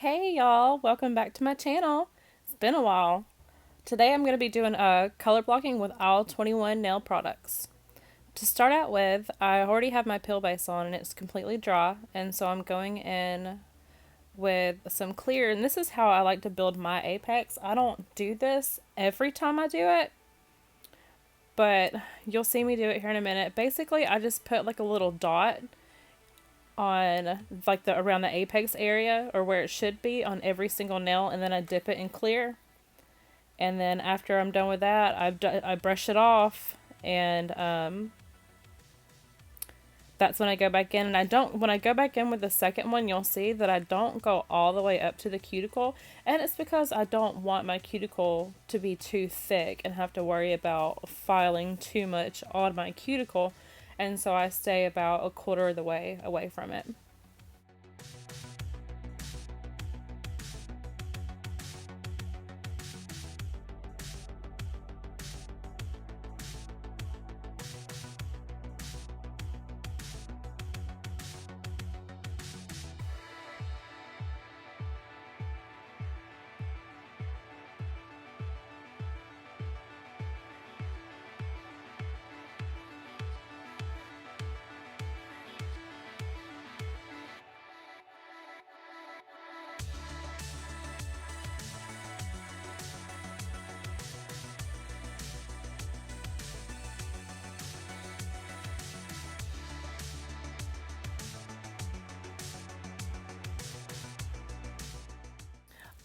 Hey y'all, welcome back to my channel. It's been a while. Today I'm going to be doing color blocking with all 21 nail products. To start out with, I already have my peel base on and it's completely dry, and so I'm going in with some clear, and this is how I like to build my apex. I don't do this every time I do it, but you'll see me do it here in a minute. Basically, I just put like a little dot on like the around the apex area or where it should be on every single nail, and then I dip it in clear, and then after I'm done with that I brush it off, and that's when I go back in. And I don't when I go back in with the second one, you'll see that I don't go all the way up to the cuticle, and it's because I don't want my cuticle to be too thick and have to worry about filing too much on my cuticle, and so I stay about a quarter of the way away from it.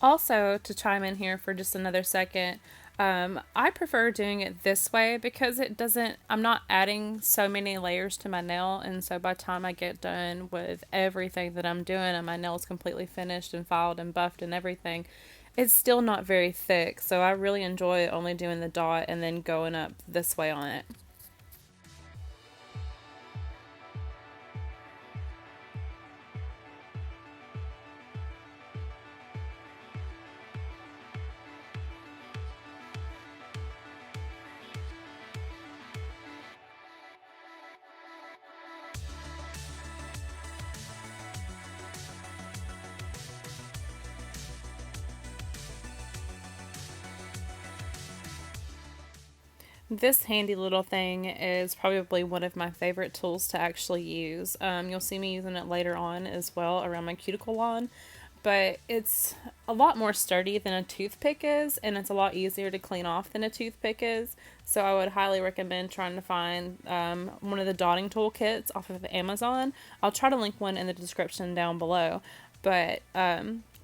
Also, to chime in here for just another second, I prefer doing it this way because it doesn't, I'm not adding so many layers to my nail. And so by the time I get done with everything that I'm doing and my nail's completely finished and filed and buffed and everything, it's still not very thick. So I really enjoy only doing the dot and then going up this way on it. This handy little thing is probably one of my favorite tools to actually use. You'll see me using it later on as well around my cuticle lawn, but it's a lot more sturdy than a toothpick is, and it's a lot easier to clean off than a toothpick is. So I would highly recommend trying to find one of the dotting tool kits off of Amazon. I'll try to link one in the description down below, but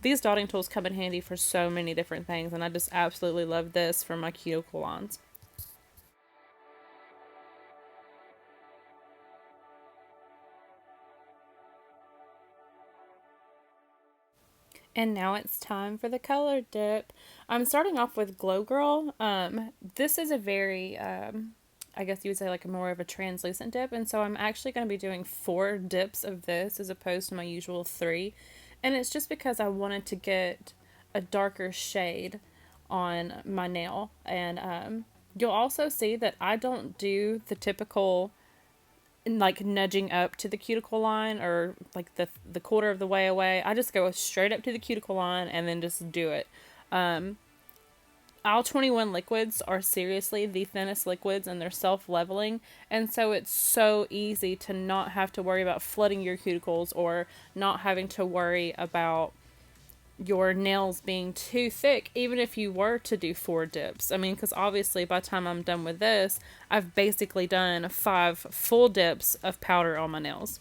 these dotting tools come in handy for so many different things, and I just absolutely love this for my cuticle lawns. And now it's time for the color dip. I'm starting off with Glow Girl. This is a very, I guess you would say like a more of a translucent dip. And so I'm actually going to be doing 4 dips of this as opposed to my usual 3. And it's just because I wanted to get a darker shade on my nail. And you'll also see that I don't do the typical like nudging up to the cuticle line or like the quarter of the way away. I just go straight up to the cuticle line and then just do it. All 21 liquids are seriously the thinnest liquids, and they're self-leveling, and so it's so easy to not have to worry about flooding your cuticles or not having to worry about your nails being too thick, even if you were to do 4 dips. I mean, because obviously by the time I'm done with this, I've basically done 5 full dips of powder on my nails.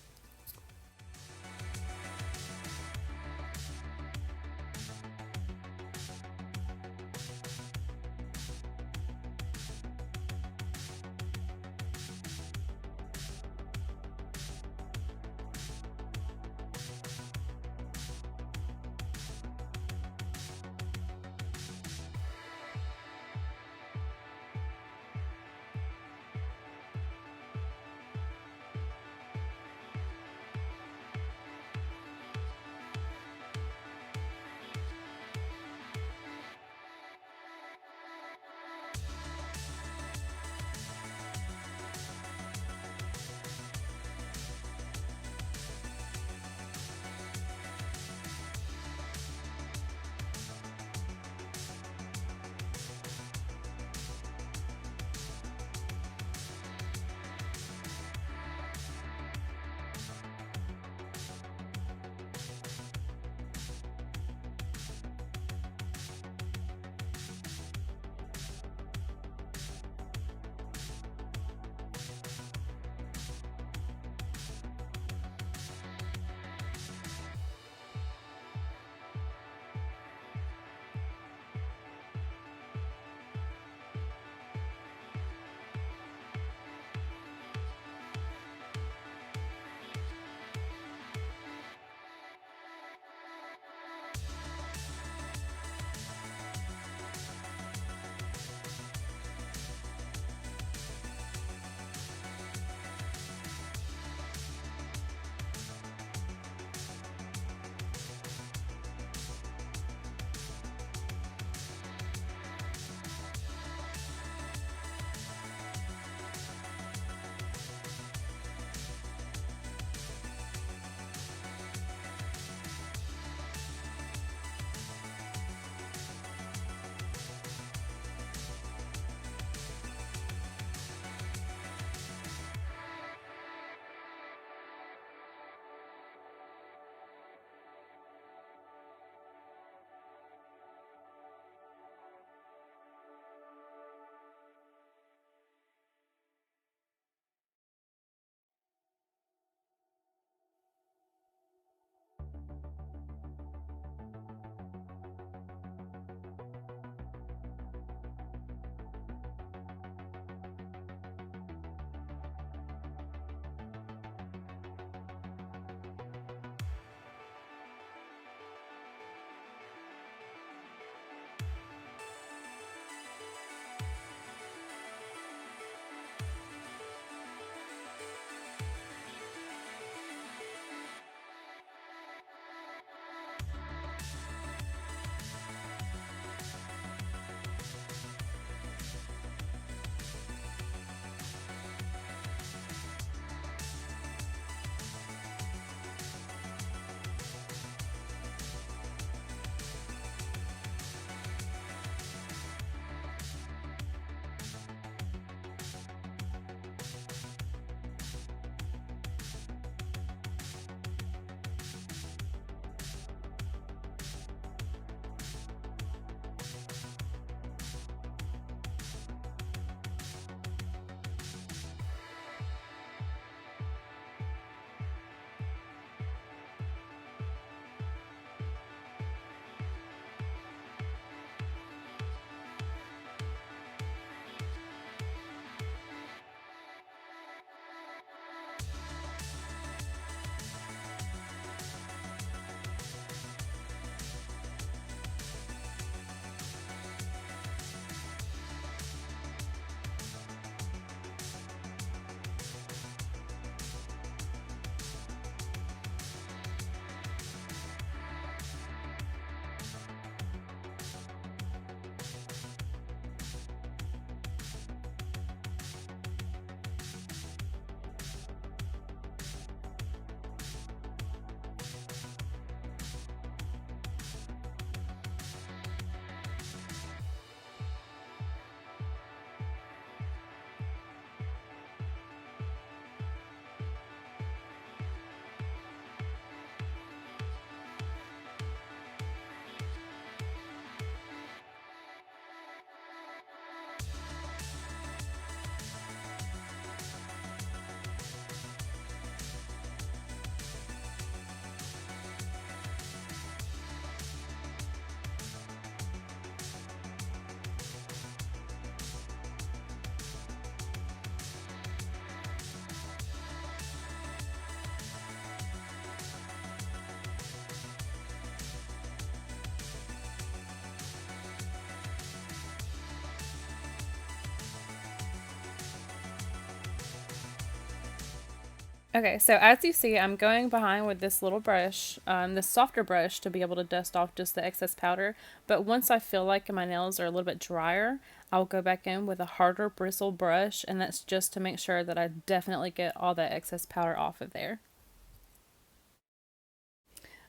Okay, so as you see, I'm going behind with this little brush, this softer brush to be able to dust off just the excess powder. But once I feel like my nails are a little bit drier, I'll go back in with a harder bristle brush, and that's just to make sure that I definitely get all that excess powder off of there.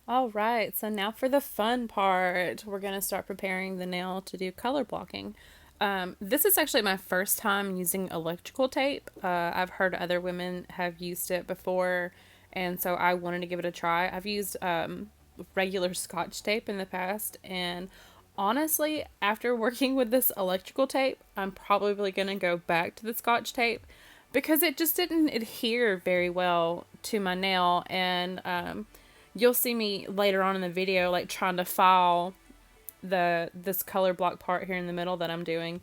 All right, so now for the fun part. We're going to start preparing the nail to do color blocking. This is actually my first time using electrical tape. I've heard other women have used it before, and so I wanted to give it a try. I've used regular Scotch tape in the past, and honestly, after working with this electrical tape, I'm probably going to go back to the Scotch tape because it just didn't adhere very well to my nail, and you'll see me later on in the video like trying to file this color block part here in the middle that I'm doing,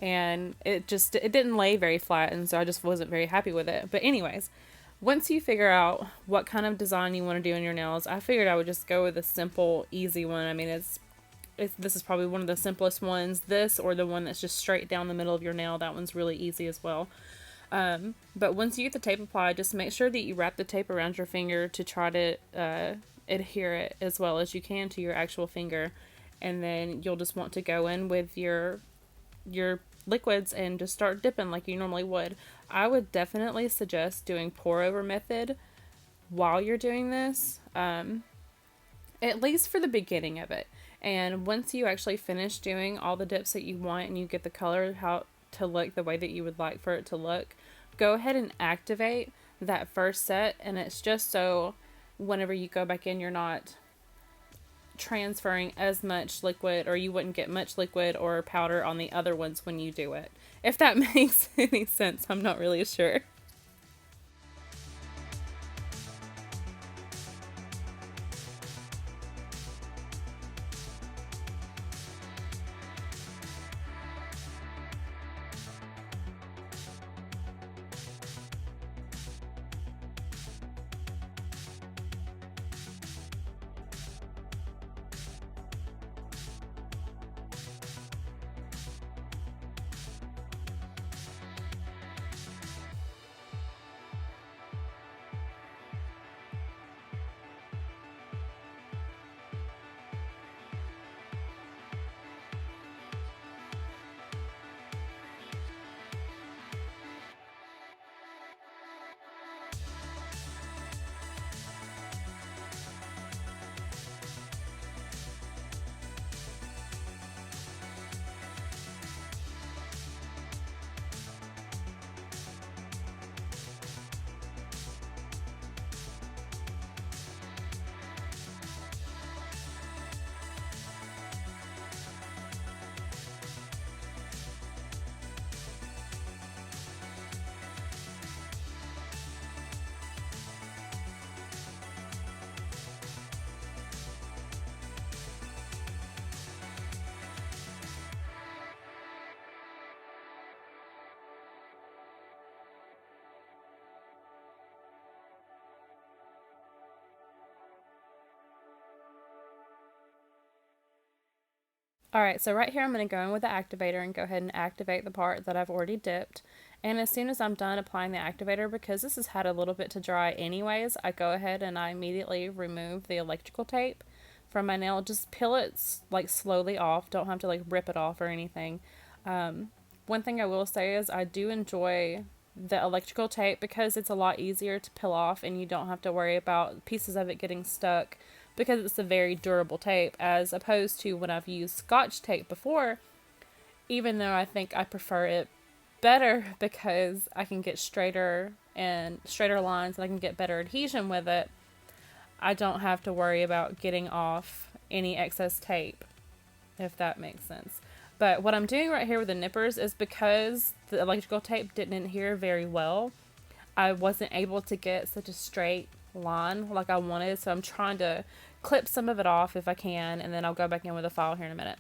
and it didn't lay very flat, and so I just wasn't very happy with it. But anyways, once you figure out what kind of design you want to do in your nails, I figured I would just go with a simple, easy one. I mean, this is probably one of the simplest ones. This or the one that's just straight down the middle of your nail. That one's really easy as well. But once you get the tape applied, just make sure that you wrap the tape around your finger to try to adhere it as well as you can to your actual finger. And then you'll just want to go in with your liquids and just start dipping like you normally would. I would definitely suggest doing pour over method while you're doing this, at least for the beginning of it. And once you actually finish doing all the dips that you want and you get the color how to look the way that you would like for it to look, go ahead and activate that first set. And it's just so whenever you go back in, you're not transferring as much liquid, or you wouldn't get much liquid or powder on the other ones when you do it. If that makes any sense, I'm not really sure. All right, so right here I'm going to go in with the activator and go ahead and activate the part that I've already dipped. And as soon as I'm done applying the activator, because this has had a little bit to dry anyways, I go ahead and I immediately remove the electrical tape from my nail. Just peel it like slowly off. Don't have to like rip it off or anything. One thing I will say is I do enjoy the electrical tape because it's a lot easier to peel off and you don't have to worry about pieces of it getting stuck because it's a very durable tape, as opposed to when I've used Scotch tape before, even though I think I prefer it better because I can get straighter lines and I can get better adhesion with it. I don't have to worry about getting off any excess tape, if that makes sense. But what I'm doing right here with the nippers is because the electrical tape didn't adhere very well, I wasn't able to get such a straight line like I wanted, so I'm trying to clip some of it off if I can, and then I'll go back in with a file here in a minute.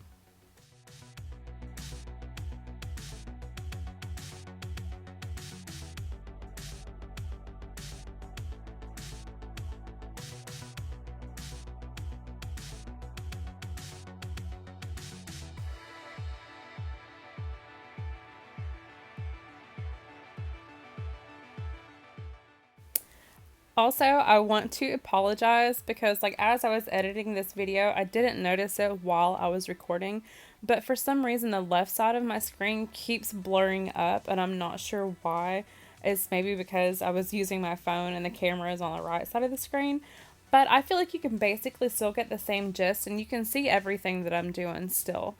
Also, I want to apologize because, like, as I was editing this video, I didn't notice it while I was recording, but for some reason, the left side of my screen keeps blurring up, and I'm not sure why. It's maybe because I was using my phone and the camera is on the right side of the screen, but I feel like you can basically still get the same gist and you can see everything that I'm doing still.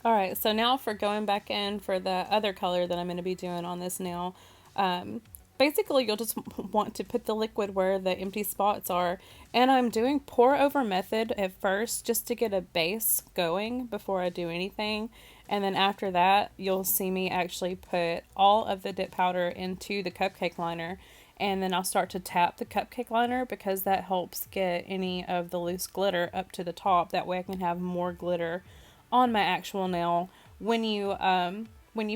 Alright, so now for going back in for the other color that I'm going to be doing on this nail. Um, Basically, you'll just want to put the liquid where the empty spots are. And I'm doing pour over method at first just to get a base going before I do anything. And then after that, you'll see me actually put all of the dip powder into the cupcake liner. And then I'll start to tap the cupcake liner because that helps get any of the loose glitter up to the top. That way I can have more glitter on my actual nail. When you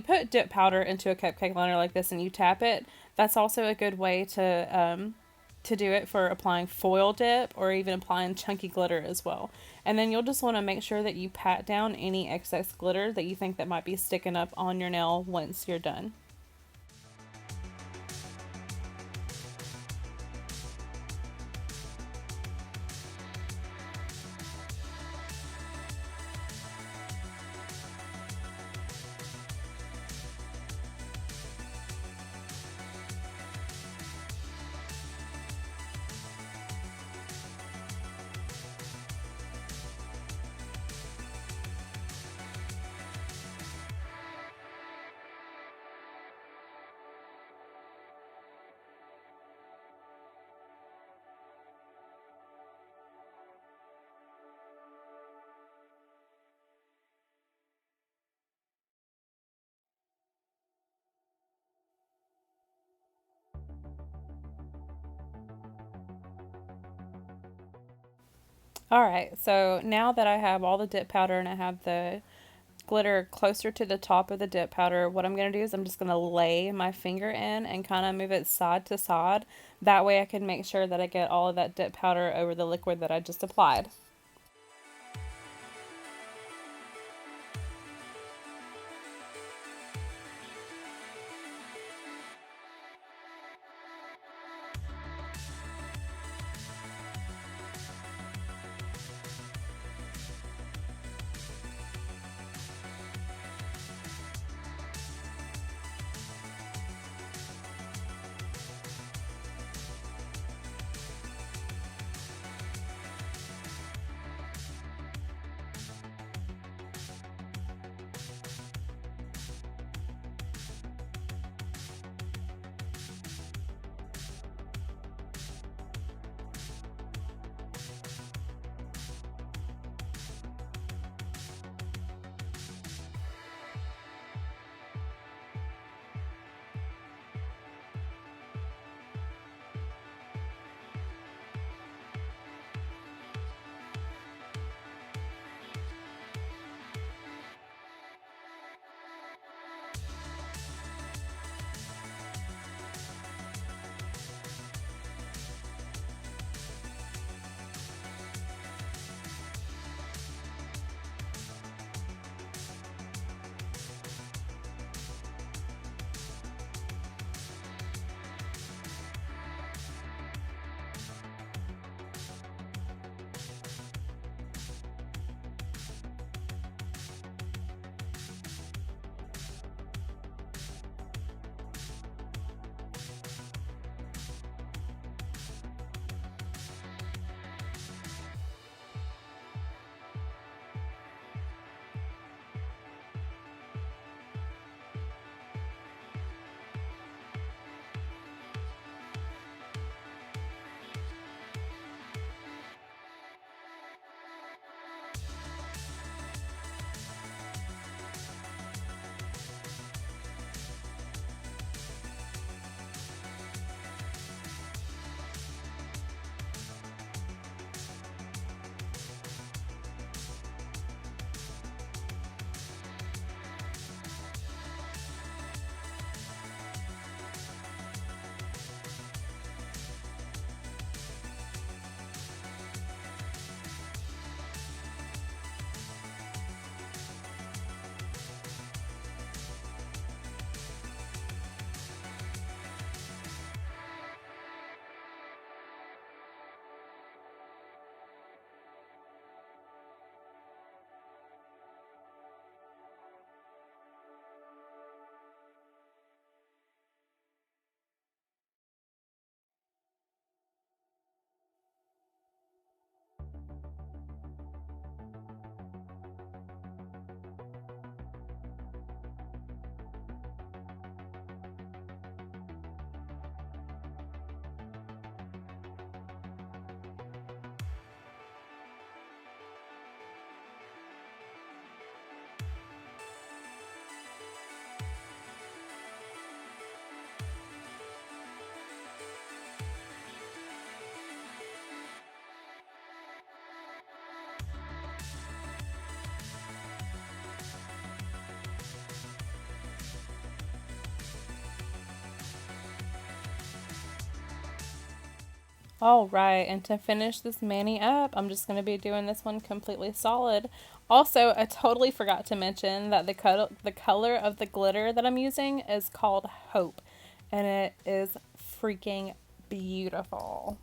put dip powder into a cupcake liner like this and you tap it, that's also a good way to do it for applying foil dip or even applying chunky glitter as well. And then you'll just want to make sure that you pat down any excess glitter that you think that might be sticking up on your nail once you're done. Alright, so now that I have all the dip powder and I have the glitter closer to the top of the dip powder, what I'm going to do is I'm just going to lay my finger in and kind of move it side to side. That way I can make sure that I get all of that dip powder over the liquid that I just applied. All right, and to finish this mani up, I'm just going to be doing this one completely solid. Also, I totally forgot to mention that the color of the glitter that I'm using is called Hope, and it is freaking beautiful.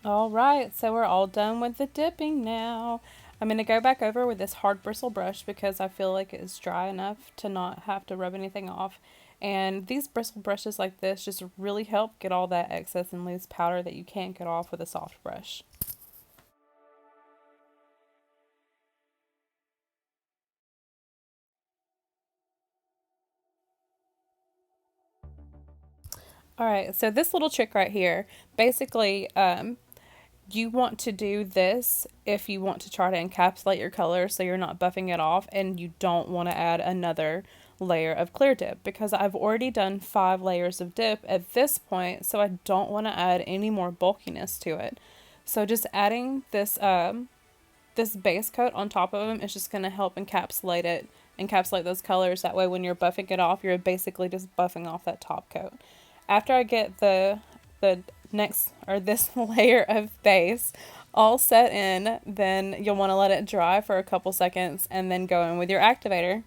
All right, so we're all done with the dipping now. I'm going to go back over with this hard bristle brush because I feel like it's dry enough to not have to rub anything off. And these bristle brushes like this just really help get all that excess and loose powder that you can't get off with a soft brush. All right, so this little trick right here, basically, you want to do this if you want to try to encapsulate your color so you're not buffing it off and you don't want to add another layer of clear dip because I've already done 5 layers of dip at this point, so I don't want to add any more bulkiness to it. So just adding this base coat on top of them is just going to help encapsulate those colors. That way when you're buffing it off, you're basically just buffing off that top coat. After I get the next or this layer of base all set in, then you'll want to let it dry for a couple seconds and then go in with your activator.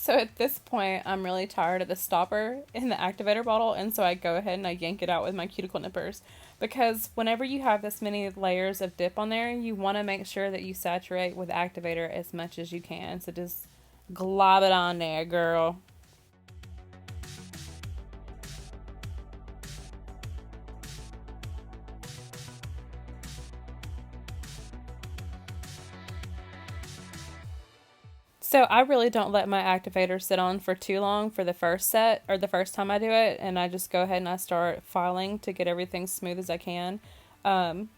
So at this point, I'm really tired of the stopper in the activator bottle, and so I go ahead and I yank it out with my cuticle nippers. Because whenever you have this many layers of dip on there, you want to make sure that you saturate with activator as much as you can. So just glob it on there, girl. So I really don't let my activator sit on for too long for the first set or the first time I do it, and I just go ahead and I start filing to get everything smooth as I can. Um,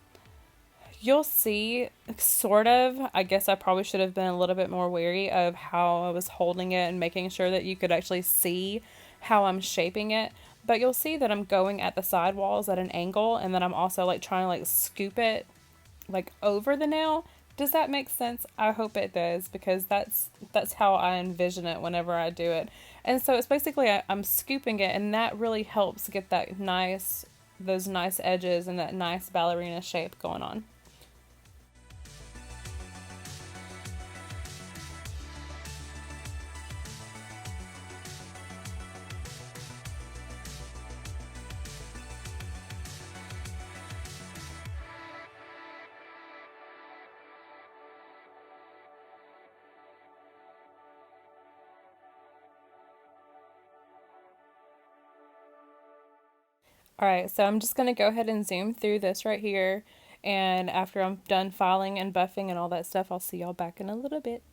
You'll see, sort of. I guess I probably should have been a little bit more wary of how I was holding it and making sure that you could actually see how I'm shaping it. But you'll see that I'm going at the side walls at an angle, and then I'm also like trying to like scoop it like over the nail. Does that make sense? I hope it does, because that's how I envision it whenever I do it. And so it's basically I'm scooping it, and that really helps get that nice, those nice edges and that nice ballerina shape going on. All right, so I'm just going to go ahead and zoom through this right here. And after I'm done filing and buffing and all that stuff, I'll see y'all back in a little bit.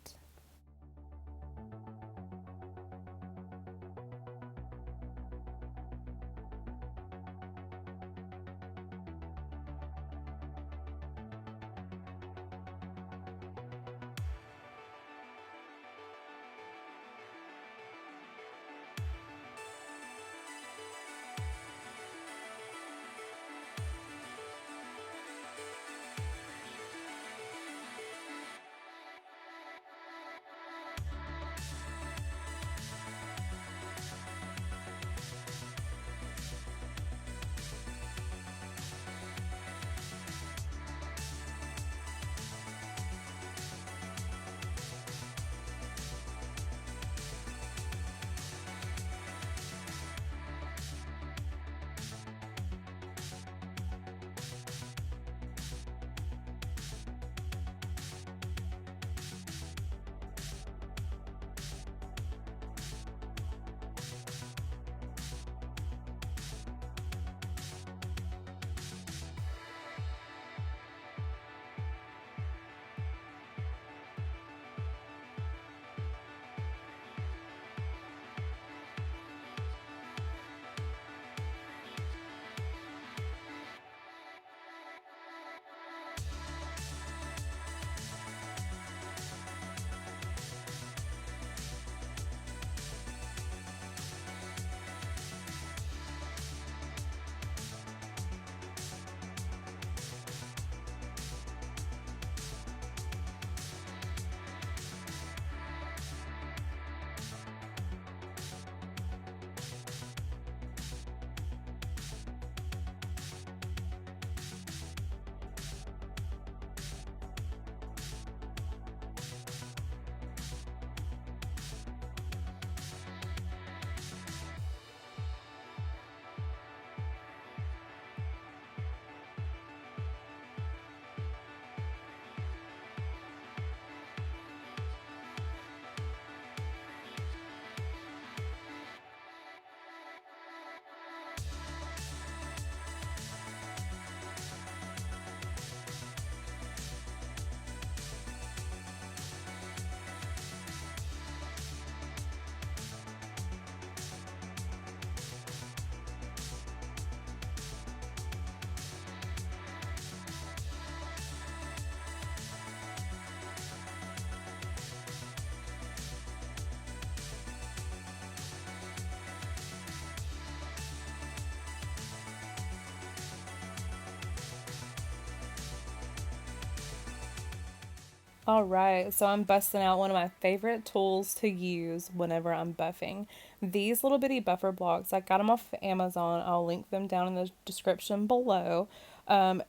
All right, so I'm busting out one of my favorite tools to use whenever I'm buffing. These little bitty buffer blocks, I got them off of Amazon. I'll link them down in the description below.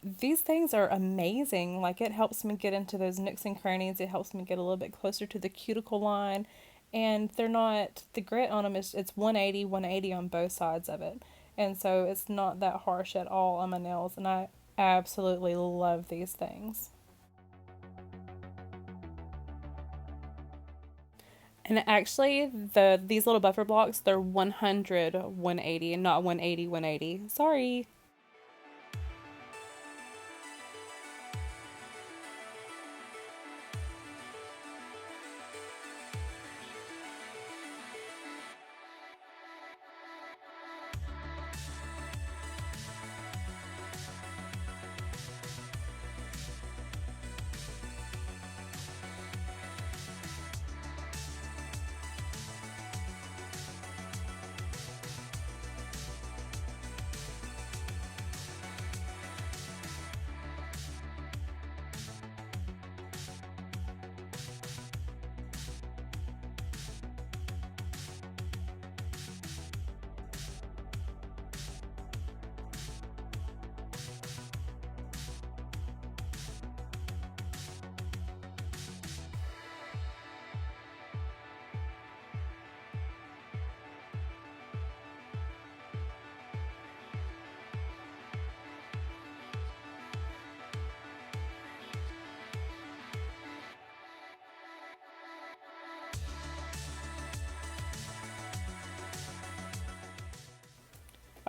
These things are amazing. Like, it helps me get into those nooks and crannies. It helps me get a little bit closer to the cuticle line. And they're not, the grit on them is, it's 180, 180 on both sides of it. And so it's not that harsh at all on my nails. And I absolutely love these things. And actually, these little buffer blocks, they're 100 180 and not 180 180. Sorry.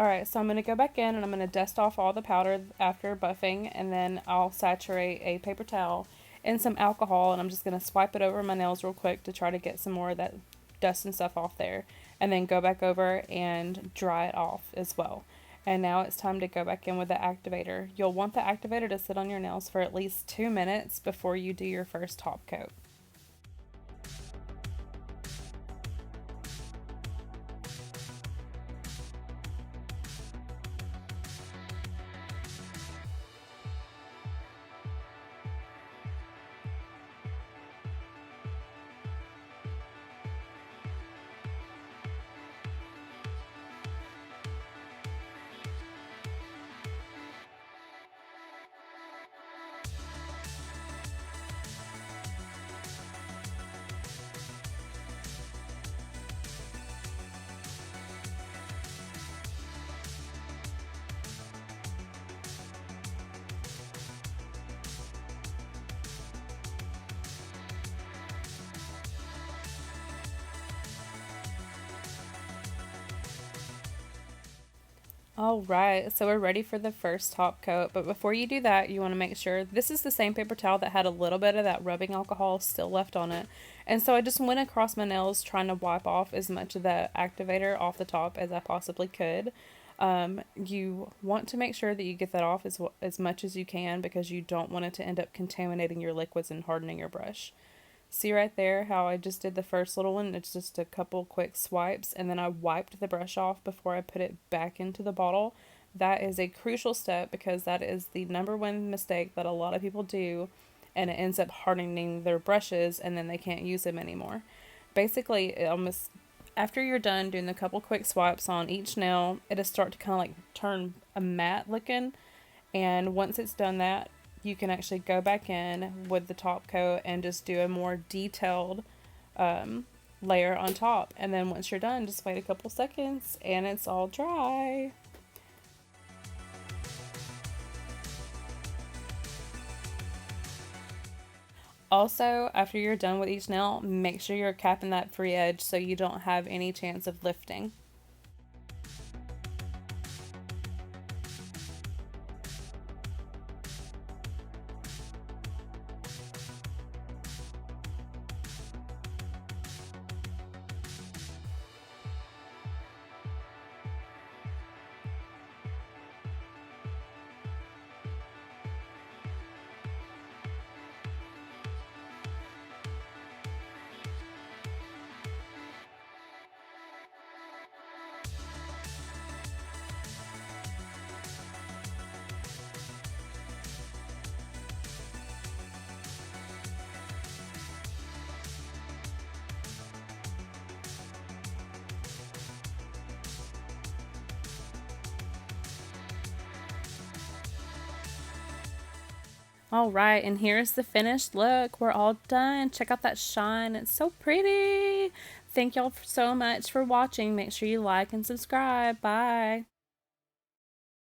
Alright, so I'm going to go back in and I'm going to dust off all the powder after buffing, and then I'll saturate a paper towel in some alcohol, and I'm just going to swipe it over my nails real quick to try to get some more of that dust and stuff off there, and then go back over and dry it off as well. And now it's time to go back in with the activator. You'll want the activator to sit on your nails for at least 2 minutes before you do your first top coat. All right, so we're ready for the first top coat, but before you do that, you want to make sure this is the same paper towel that had a little bit of that rubbing alcohol still left on it. And so I just went across my nails trying to wipe off as much of the activator off the top as I possibly could. You want to make sure that you get that off as much as you can, because you don't want it to end up contaminating your liquids and hardening your brush. See right there how I just did the first little one? It's just a couple quick swipes, and then I wiped the brush off before I put it back into the bottle. That is a crucial step, because that is the number one mistake that a lot of people do, and it ends up hardening their brushes and then they can't use them anymore. Basically, it almost, after you're done doing a couple quick swipes on each nail, it'll start to kind of like turn a matte looking, and once it's done that, you can actually go back in with the top coat and just do a more detailed layer on top. And then once you're done, just wait a couple seconds and it's all dry. Also, after you're done with each nail, make sure you're capping that free edge so you don't have any chance of lifting. All right, and here's the finished look. We're all done. Check out that shine. It's so pretty. Thank y'all so much for watching. Make sure you like and subscribe. Bye.